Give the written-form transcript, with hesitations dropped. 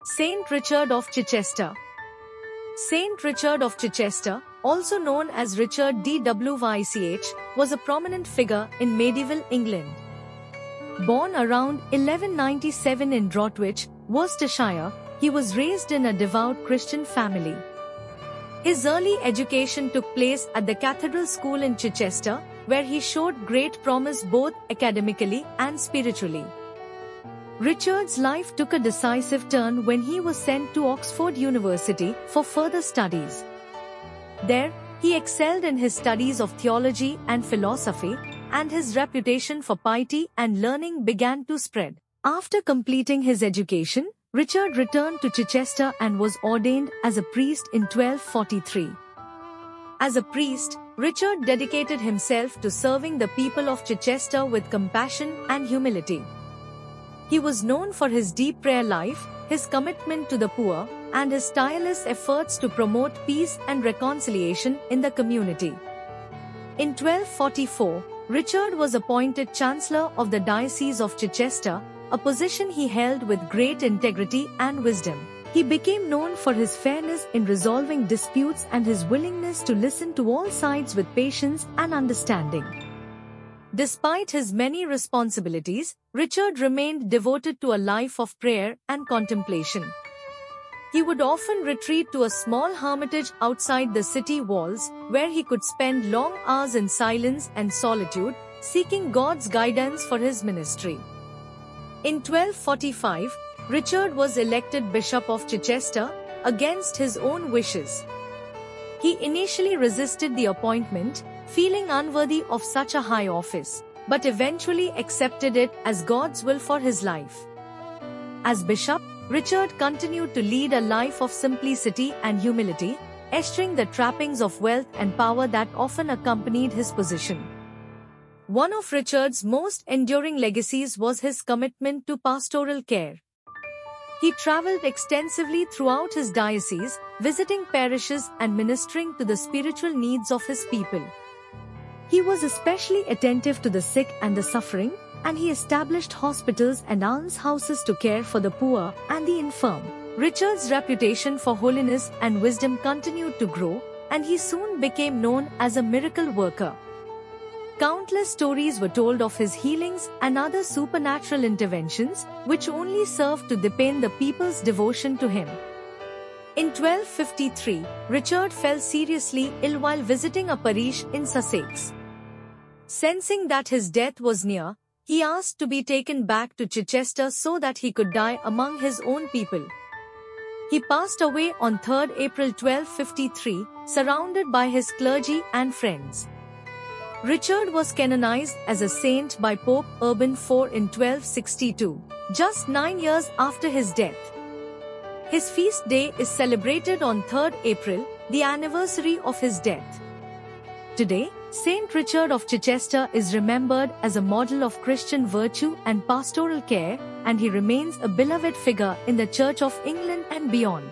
St. Richard of Chichester. St. Richard of Chichester, also known as Richard DWYCH, was a prominent figure in medieval England. Born around 1197 in Droitwich, Worcestershire, he was raised in a devout Christian family. His early education took place at the Cathedral School in Chichester, where he showed great promise both academically and spiritually. Richard's life took a decisive turn when he was sent to Oxford University for further studies. There, he excelled in his studies of theology and philosophy, and his reputation for piety and learning began to spread. After completing his education, Richard returned to Chichester and was ordained as a priest in 1243. As a priest, Richard dedicated himself to serving the people of Chichester with compassion and humility. He was known for his deep prayer life, his commitment to the poor, and his tireless efforts to promote peace and reconciliation in the community. In 1244, Richard was appointed Chancellor of the Diocese of Chichester, a position he held with great integrity and wisdom. He became known for his fairness in resolving disputes and his willingness to listen to all sides with patience and understanding. Despite his many responsibilities, Richard remained devoted to a life of prayer and contemplation. He would often retreat to a small hermitage outside the city walls, where he could spend long hours in silence and solitude, seeking God's guidance for his ministry. In 1245, Richard was elected Bishop of Chichester, against his own wishes. He initially resisted the appointment, feeling unworthy of such a high office, but eventually accepted it as God's will for his life. As bishop, Richard continued to lead a life of simplicity and humility, eschewing the trappings of wealth and power that often accompanied his position. One of Richard's most enduring legacies was his commitment to pastoral care. He traveled extensively throughout his diocese, visiting parishes and ministering to the spiritual needs of his people. He was especially attentive to the sick and the suffering, and he established hospitals and almshouses to care for the poor and the infirm. Richard's reputation for holiness and wisdom continued to grow, and he soon became known as a miracle worker. Countless stories were told of his healings and other supernatural interventions, which only served to deepen the people's devotion to him. In 1253, Richard fell seriously ill while visiting a parish in Sussex. Sensing that his death was near, he asked to be taken back to Chichester so that he could die among his own people. He passed away on 3rd April 1253, surrounded by his clergy and friends. Richard was canonized as a saint by Pope Urban IV in 1262, just 9 years after his death. His feast day is celebrated on 3rd April, the anniversary of his death. Today, St. Richard of Chichester is remembered as a model of Christian virtue and pastoral care, and he remains a beloved figure in the Church of England and beyond.